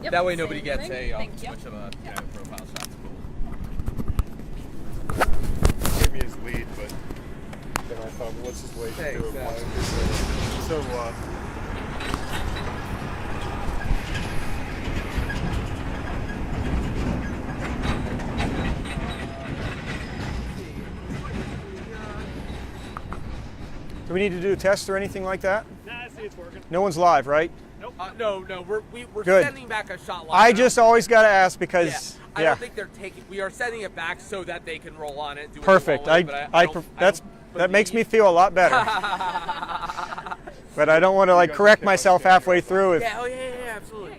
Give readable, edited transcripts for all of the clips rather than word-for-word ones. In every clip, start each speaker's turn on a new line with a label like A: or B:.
A: Yep.
B: That way nobody
A: Same
B: gets
A: thing.
B: too
A: Thank you.
B: much of a profile shot.
C: Gave me his lead, but then I thought, what's his way to do it once? So,
D: do we need to do a test or anything like that?
E: Nah, I see it's working.
D: No one's live, right?
E: Nope.
B: No, we're
D: Good.
B: sending back a shot.
D: I just always got to ask because
B: I don't think they're taking. We are sending it back so that they can roll on it. Do what
D: perfect.
B: they want with it, but
D: That makes me feel a lot better. But I don't want to like correct myself halfway through. If
B: yeah, absolutely.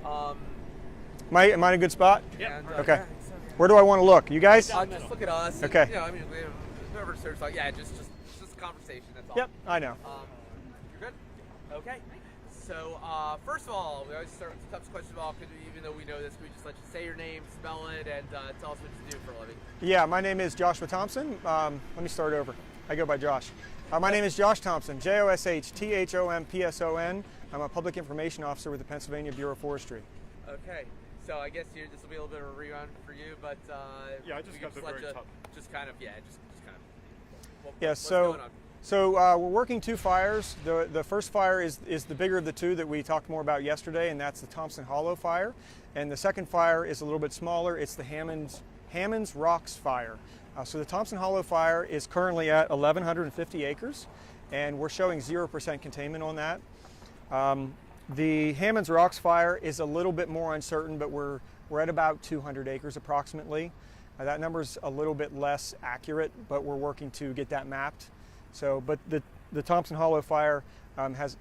D: am I in a good spot?
E: Yeah.
D: Okay.
B: Yeah,
D: Where do I want to look? You guys?
B: just look at us.
D: Okay.
B: And, I mean, whoever serves, just a conversation. That's all.
D: Yep, I know.
B: You're good. Okay. So first of all, we always start with the toughest question of all. Even though we know this, we just let you say your name, spell it, and tell us what you do for a living.
D: Yeah, my name is Joshua Thompson. Let me start over. I go by Josh. My name is Josh Thompson, JOSHTHOMPSON. I'm a public information officer with the Pennsylvania Bureau of Forestry.
B: Okay. So I guess this will be a little bit of a rerun for you, but
C: yeah, I just got the very top.
B: Just kind of.
D: Yes.
B: What's going on?
D: So we're working two fires. The first fire is the bigger of the two that we talked more about yesterday, and that's the Thompson Hollow fire. And the second fire is a little bit smaller. It's the Hammond's Rocks fire. So the Thompson Hollow fire is currently at 1,150 acres, and we're showing 0% containment on that. The Hammond's Rocks fire is a little bit more uncertain, but we're at about 200 acres approximately. That number's a little bit less accurate, but we're working to get that mapped. So, but the Thompson Hollow fire has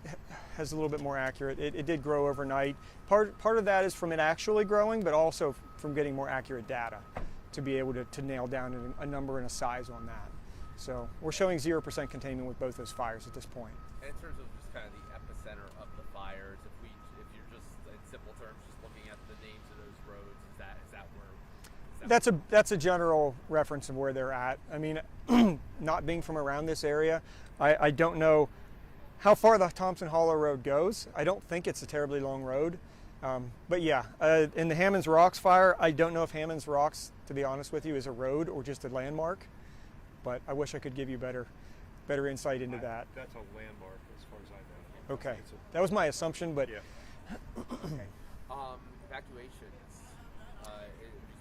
D: a little bit more accurate. It did grow overnight. Part of that is from it actually growing, but also from getting more accurate data to be able to nail down a number and a size on that. So we're showing 0% containment with both those fires at this point.
B: And in terms of just kind of the epicenter of the fires, if you're just in simple terms just looking at the names of those roads, is that where?
D: That's a general reference of where they're at. I mean, not being from around this area, I don't know how far the Thompson Hollow Road goes. I don't think it's a terribly long road. But yeah, in the Hammond's Rocks fire, I don't know if Hammond's Rocks, to be honest with you, is a road or just a landmark. But I wish I could give you better insight into that.
C: That's a landmark as far as I know.
D: Okay, that was my assumption, but
C: yeah.
B: Okay. Evacuations. We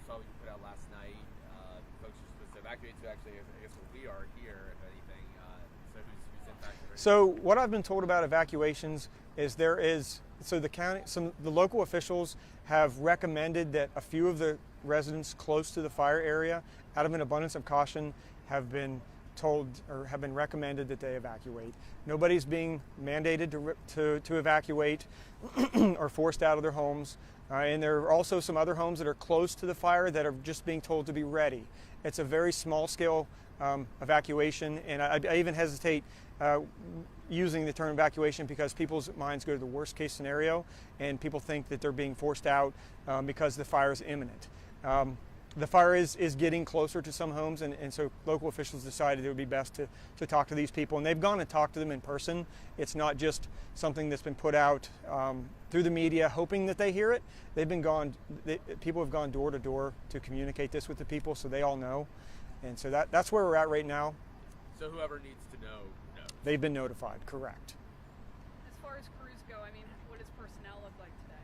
B: saw what you put out last night. Folks are supposed to evacuate to actually, I guess where we are here, if anything. So who's impacted? Right
D: so what I've been told about evacuations is the local officials have recommended that a few of the residents close to the fire area, out of an abundance of caution, have been told or have been recommended that they evacuate. Nobody's being mandated to evacuate or forced out of their homes. And there are also some other homes that are close to the fire that are just being told to be ready. It's a very small scale evacuation, and I even hesitate using the term evacuation because people's minds go to the worst case scenario and people think that they're being forced out because the fire is imminent. The fire is getting closer to some homes, and so local officials decided it would be best to talk to these people, and they've gone and talked to them in person. It's not just something that's been put out through the media hoping that they hear it. People have gone door to door to communicate this with the people so they all know, and so that's where we're at right now.
B: So whoever needs to know knows.
D: They've been notified, correct.
A: As far as crews go, I mean, what does personnel look like today?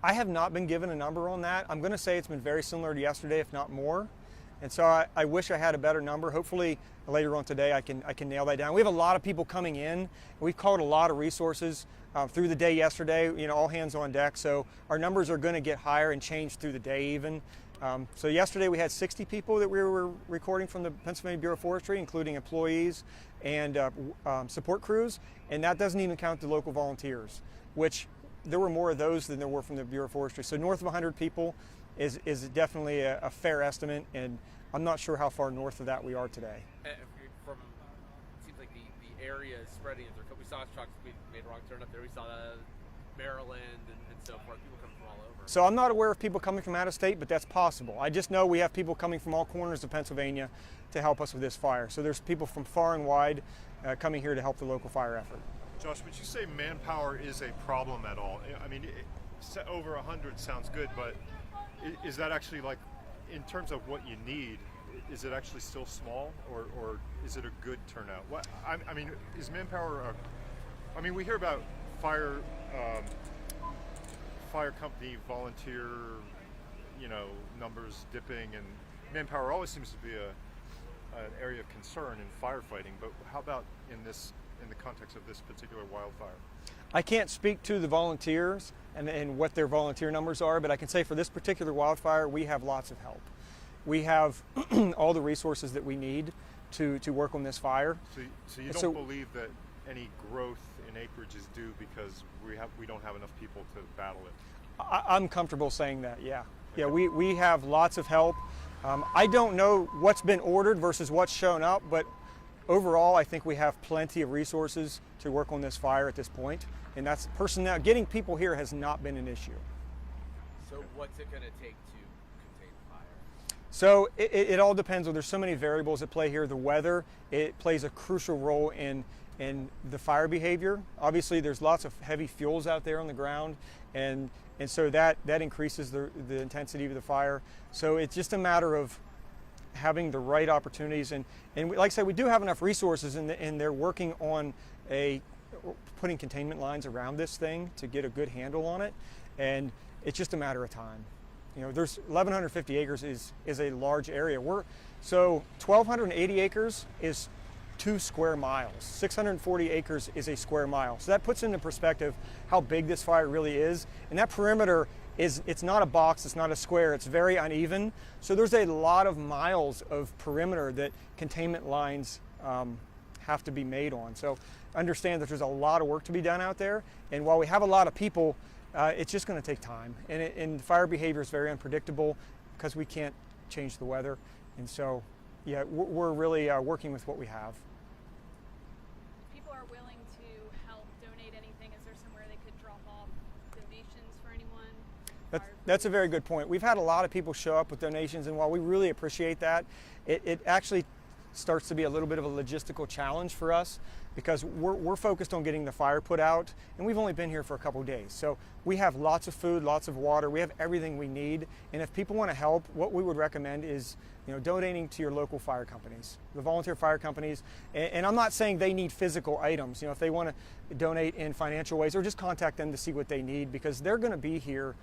D: I have not been given a number on that. I'm going to say it's been very similar to yesterday, if not more. And so I wish I had a better number. Hopefully later on today I can nail that down. We have a lot of people coming in. We've called a lot of resources through the day yesterday, all hands on deck. So our numbers are going to get higher and change through the day even. So yesterday we had 60 people that we were recording from the Pennsylvania Bureau of Forestry, including employees and support crews. And that doesn't even count the local volunteers, which there were more of those than there were from the Bureau of Forestry. So north of 100 people is definitely a fair estimate, and I'm not sure how far north of that we are today.
B: It seems like the area is spreading. We saw trucks, we made a wrong turn up there. We saw Maryland and so forth, people coming from all over.
D: So I'm not aware of people coming from out of state, but that's possible. I just know we have people coming from all corners of Pennsylvania to help us with this fire. So there's people from far and wide coming here to help the local fire effort.
C: Josh, would you say manpower is a problem at all? I mean, over 100 sounds good, but is that actually, like, in terms of what you need, is it actually still small, or is it a good turnout? What I mean, is manpower? I mean, we hear about fire company volunteer, numbers dipping, and manpower always seems to be an area of concern in firefighting. But how about in the context of this particular wildfire?
D: I can't speak to the volunteers and what their volunteer numbers are, but I can say for this particular wildfire, we have lots of help. We have all the resources that we need to work on this fire.
C: So you don't believe that any growth in acreage is due because we don't have enough people to battle it?
D: I'm comfortable saying that, yeah. Okay. Yeah, we have lots of help. I don't know what's been ordered versus what's shown up, but overall I think we have plenty of resources to work on this fire at this point. And that's personnel. Getting people here has not been an issue.
B: So what's it going to take to contain the fire?
D: So it all depends. There's so many variables at play here. The weather, it plays a crucial role in the fire behavior. Obviously there's lots of heavy fuels out there on the ground, and so that increases the intensity of the fire. So it's just a matter of having the right opportunities, and like I said, we do have enough resources, and they're working on putting containment lines around this thing to get a good handle on it, and it's just a matter of time. There's 1,150 acres is a large area. So 1,280 acres is 2 square miles. 640 acres is a square mile. So that puts into perspective how big this fire really is. And that perimeter it's not a box, it's not a square, it's very uneven. So there's a lot of miles of perimeter that containment lines have to be made on. So understand that there's a lot of work to be done out there. And while we have a lot of people, it's just going to take time. And fire behavior is very unpredictable because we can't change the weather. And so, yeah, we're really working with what we have.
A: People are willing to help donate anything. Is there somewhere they could drop off donations for anyone?
D: That's a very good point. We've had a lot of people show up with donations, and while we really appreciate that, it actually starts to be a little bit of a logistical challenge for us, because we're focused on getting the fire put out, and we've only been here for a couple of days. So we have lots of food, lots of water, we have everything we need. And if people want to help, what we would recommend is donating to your local fire companies, the volunteer fire companies. And I'm not saying they need physical items. If they want to donate in financial ways, or just contact them to see what they need, because they're going to be here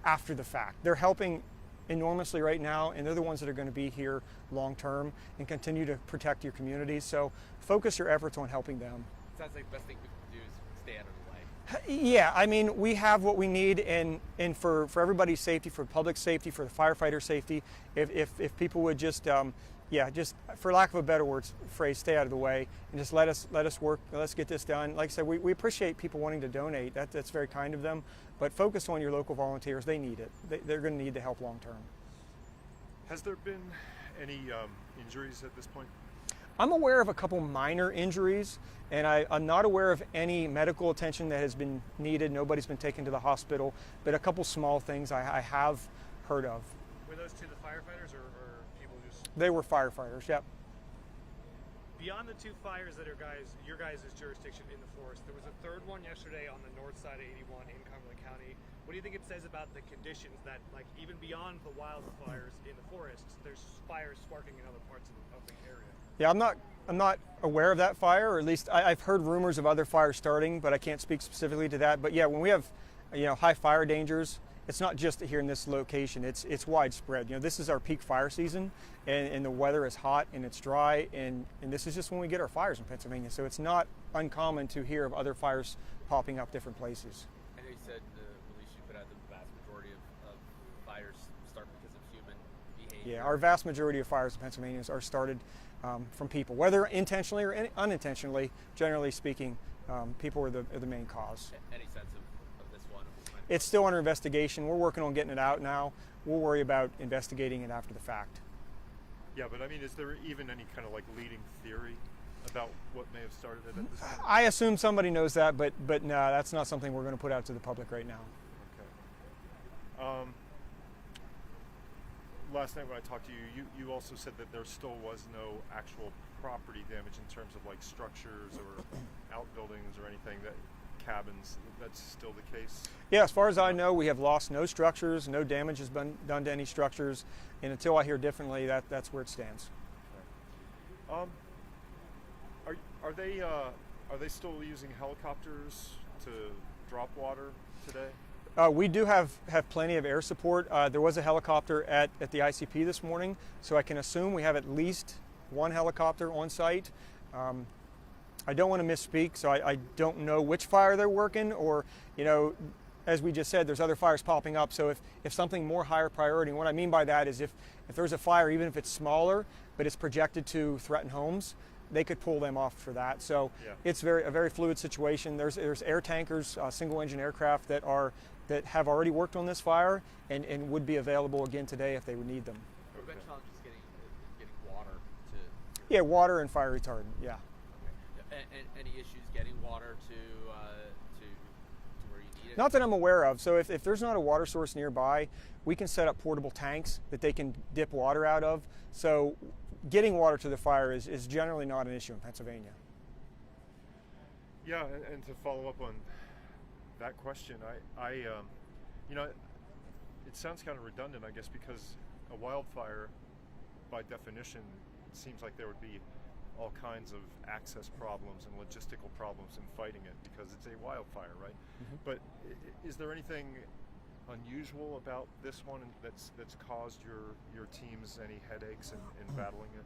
D: after the fact. They're helping enormously right now, and they're the ones that are going to be here long term and continue to protect your communities. So focus your efforts on helping them.
B: Sounds like the best thing we can do is stay out of the way.
D: Yeah, I mean, we have what we need, and for everybody's safety, for public safety, for the firefighter safety, if people would just just for lack of a better phrase, stay out of the way and just let us work. Let's get this done. Like I said, we appreciate people wanting to donate. That's very kind of them. But focus on your local volunteers. They need it. They're going to need the help long term.
C: Has there been any injuries at this point?
D: I'm aware of a couple minor injuries, and I'm not aware of any medical attention that has been needed. Nobody's been taken to the hospital, but a couple small things I have heard of.
E: Were those to the firefighters or people just?
D: They were firefighters, yep.
E: Beyond the 2 fires that are your guys' jurisdiction in the forest, there was a third one yesterday on the north side of 81 in Cumberland County. What do you think it says about the conditions that, like, even beyond the wildfires in the forests, there's fires sparking in other parts of the area?
D: Yeah, I'm not aware of that fire, or at least I've heard rumors of other fires starting, but I can't speak specifically to that. But yeah, when we have high fire dangers, it's not just here in this location, it's widespread. This is our peak fire season, and the weather is hot and it's dry, and this is just when we get our fires in Pennsylvania. So it's not uncommon to hear of other fires popping up different places.
B: I know you said the release you put out, the vast majority of fires start because of human behavior.
D: Yeah, our vast majority of fires in Pennsylvania are started from people, whether intentionally or unintentionally. Generally speaking, people are the main cause.
B: Any sense of this one?
D: It's still under investigation. We're working on getting it out now. We'll worry about investigating it after the fact.
C: Yeah, but I mean, is there even any kind of like leading theory about what may have started it at this point?
D: I assume somebody knows that, but no, that's not something we're going to put out to the public right now.
C: Okay. Last night when I talked to you also said that there still was no actual property damage in terms of like structures or outbuildings or anything. cabins. That's still the case?
D: Yeah, as far as I know, we have lost no structures, no damage has been done to any structures, and until I hear differently, that's where it stands.
C: Are they still using helicopters to drop water today?
D: We do have plenty of air support. There was a helicopter at the ICP this morning, so I can assume we have at least one helicopter on site. I don't want to misspeak, so I don't know which fire they're working, or, you know, as we just said, there's other fires popping up. So if something more higher priority, and what I mean by that is if there's a fire, even if it's smaller, but it's projected to threaten homes, they could pull them off for that. So
C: yeah.
D: It's a very fluid situation. There's air tankers, single engine aircraft that have already worked on this fire and would be available again today if they would need them.
B: What about challenges getting water to?
D: Yeah, water and fire retardant. Yeah.
B: Okay. Any issues getting water to where you need it?
D: Not that I'm aware of. So if there's not a water source nearby, we can set up portable tanks that they can dip water out of. So getting water to the fire is generally not an issue in Pennsylvania.
C: Yeah, and to follow up on that question, I you know, it sounds kind of redundant, I guess, because a wildfire, by definition, it seems like there would be all kinds of access problems and logistical problems in fighting it because it's a wildfire, right? Mm-hmm. But is there anything unusual about this one that's caused your teams any headaches in battling it?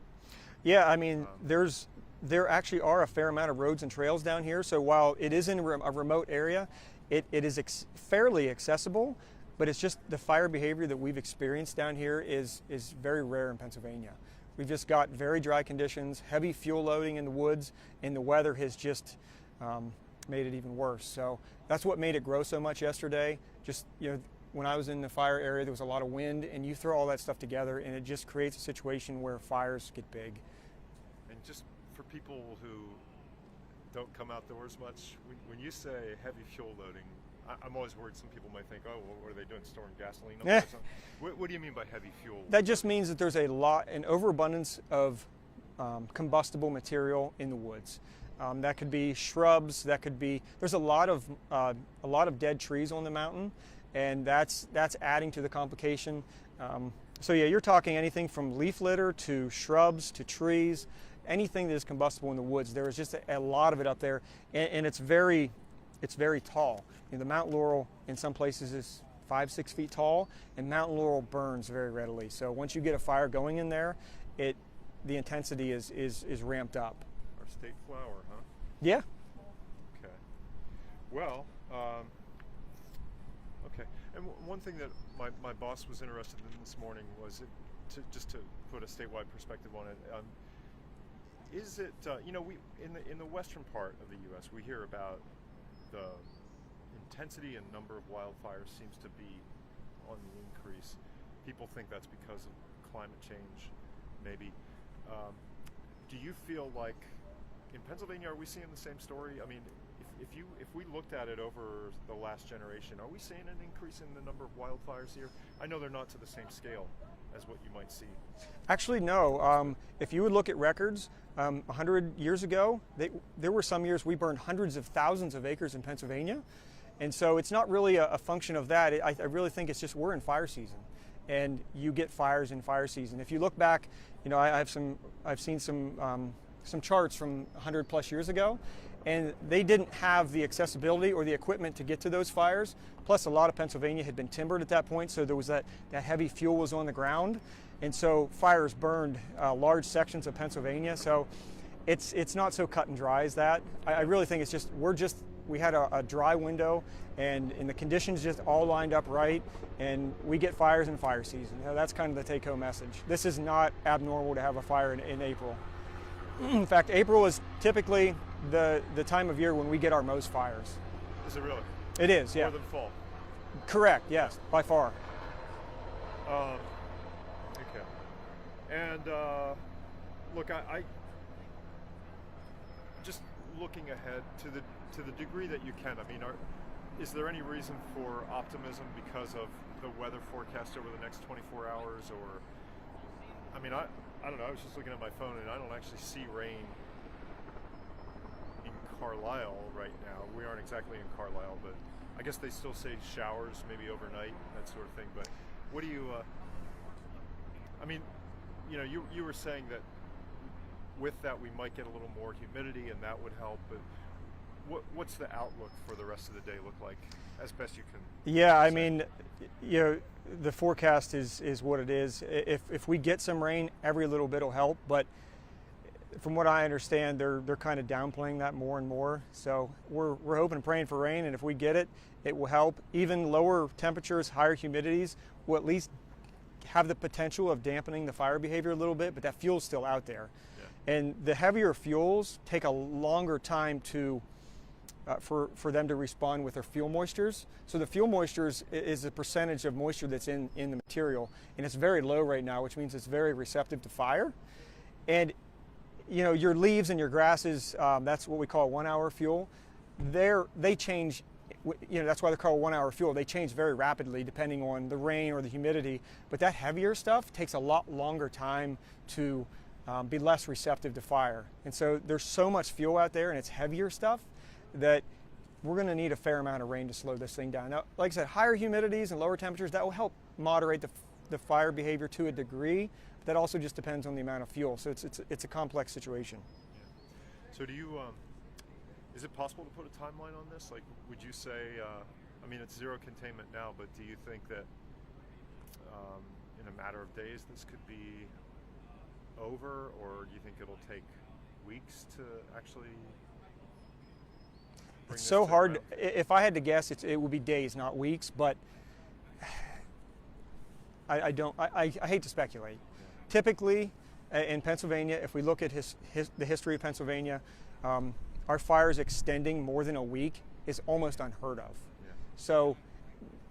D: Yeah, I mean, there actually are a fair amount of roads and trails down here. So while it is in a remote area, it is fairly accessible, but it's just the fire behavior that we've experienced down here is very rare in Pennsylvania. We've just got very dry conditions, heavy fuel loading in the woods, and the weather has just made it even worse. So that's what made it grow so much yesterday. Just, you know, when I was in the fire area, there was a lot of wind, and you throw all that stuff together, and it just creates a situation where fires get big.
C: And just for people who don't come outdoors much, when you say heavy fuel loading, I'm always worried some people might think, oh, well, what are they doing, storing gasoline? Or something? What do you mean by heavy fuel?
D: That just means that there's an overabundance of combustible material in the woods. That could be shrubs. That could be. There's a lot of dead trees on the mountain, and that's adding to the complication. So yeah, you're talking anything from leaf litter to shrubs to trees, anything that is combustible in the woods. There is just a lot of it up there, and it's very tall. You know, the Mount Laurel in some places is 5-6 feet tall, and Mount Laurel burns very readily. So once you get a fire going in there, the intensity is ramped up.
C: Our state flower, huh?
D: Yeah.
C: Okay. Well, okay. And one thing that my boss was interested in this morning was just to put a statewide perspective on it. Is it you know, we in the western part of the U.S. we hear about the intensity and number of wildfires seems to be on the increase. People think that's because of climate change, maybe. Do you feel like in Pennsylvania, are we seeing the same story? I mean, if we looked at it over the last generation, are we seeing an increase in the number of wildfires here? I know they're not to the same scale as what you might see.
D: Actually, no. If you would look at records, 100 years ago, there were some years we burned hundreds of thousands of acres in Pennsylvania. And so it's not really a function of that. I really think it's just we're in fire season, and you get fires in fire season. If you look back, you know, I've seen some charts from 100 plus years ago, and they didn't have the accessibility or the equipment to get to those fires. Plus, a lot of Pennsylvania had been timbered at that point, so there was that heavy fuel was on the ground, and so fires burned large sections of Pennsylvania. So it's not so cut and dry as that. I really think it's just we had a dry window, and the conditions just all lined up right, and we get fires in fire season. Now, that's kind of the take-home message. This is not abnormal to have a fire in April. In fact, April is typically the time of year when we get our most fires.
C: Is it really?
D: It is, yeah.
C: More than fall?
D: Correct, yes, by far.
C: Okay. And look, I just looking ahead to the degree that you can. I mean, is there any reason for optimism because of the weather forecast over the next 24 hours? Or, I mean, I don't know. I was just looking at my phone, and I don't actually see rain Carlisle right now. We aren't exactly in Carlisle, but I guess they still say showers, maybe overnight, that sort of thing. But what do you? I mean, you know, you were saying that with that we might get a little more humidity, and that would help. But what's the outlook for the rest of the day look like, as best you can?
D: Yeah, I
C: say?
D: mean, you know, the forecast is what it is. If we get some rain, every little bit will help. But from what I understand, they're kind of downplaying that more and more. So we're hoping and praying for rain, and if we get it, it will help. Even lower temperatures, higher humidities will at least have the potential of dampening the fire behavior a little bit, but that fuel's still out there. Yeah. And the heavier fuels take a longer time to for them to respond with their fuel moistures. So the fuel moistures is the percentage of moisture that's in the material, and it's very low right now, which means it's very receptive to fire. And you know, your leaves and your grasses, that's what we call 1 hour fuel. They change, you know, that's why they're called 1 hour fuel. They change very rapidly depending on the rain or the humidity, but that heavier stuff takes a lot longer time to be less receptive to fire. And so there's so much fuel out there, and it's heavier stuff, that we're going to need a fair amount of rain to slow this thing down. Now, like I said, higher humidities and lower temperatures, that will help moderate the fire behavior to a degree. But that also just depends on the amount of fuel. So it's a complex situation.
C: Yeah. So do you, is it possible to put a timeline on this? Like, would you say, I mean, it's zero containment now, but do you think that in a matter of days this could be over, or do you think it'll take weeks to actually?
D: It's so hard. If I had to guess, it would be days, not weeks. But I hate to speculate. Yeah. Typically, in Pennsylvania, if we look at the history of Pennsylvania, our fires extending more than a week is almost unheard of. Yeah. So,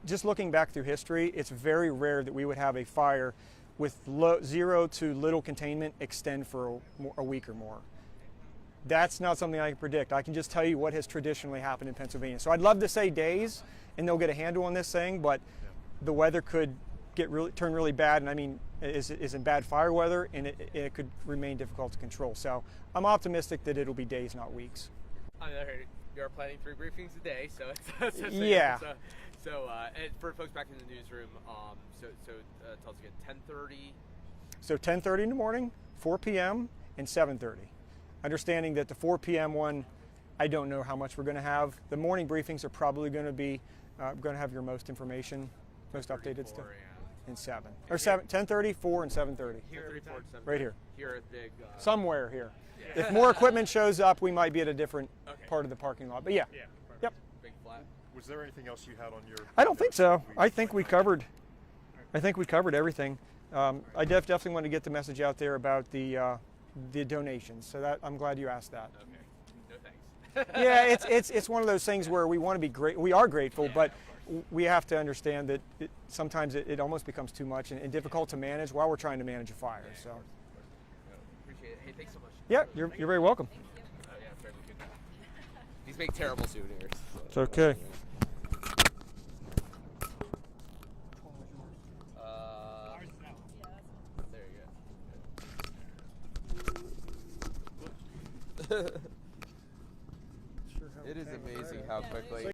D: just looking back through history, it's very rare that we would have a fire with zero to little containment extend for a week or more. That's not something I can predict. I can just tell you what has traditionally happened in Pennsylvania. So I'd love to say days and they'll get a handle on this thing, but the weather could turn really bad, and I mean is in bad fire weather, and it could remain difficult to control. So I'm optimistic that it'll be days, not weeks.
B: I heard you are planning 3 briefings a day, so it's
D: yeah.
B: So and for folks back in the newsroom, so tell us again, 10:30.
D: So 10:30 in the morning, 4 p.m. and 7:30. Understanding that the 4 p.m. one, I don't know how much we're going to have. The morning briefings are probably going to be going to have your most information, most updated stuff. And 7 or 7, 10:30, 4, and 7:30.
B: Here,
D: right here.
B: Here at Big.
D: Somewhere here.
B: Yeah.
D: If more equipment shows up, we might be at a different part of the parking lot. But yeah. Yep.
B: Big flat.
C: Was there anything else you had on your?
D: I don't think so. I think we covered. I think we covered everything. I definitely want to get the message out there about the donations. So that I'm glad you asked that.
B: Okay. No thanks.
D: Yeah, it's one of those things where we want to be great. We are grateful, but we have to understand that sometimes it almost becomes too much and difficult to manage while we're trying to manage a fire. So.
B: Appreciate it. Hey, thanks so much.
D: Yeah, you're very welcome.
B: These make terrible souvenirs. So.
D: It's okay.
B: There you go. It is amazing how quickly.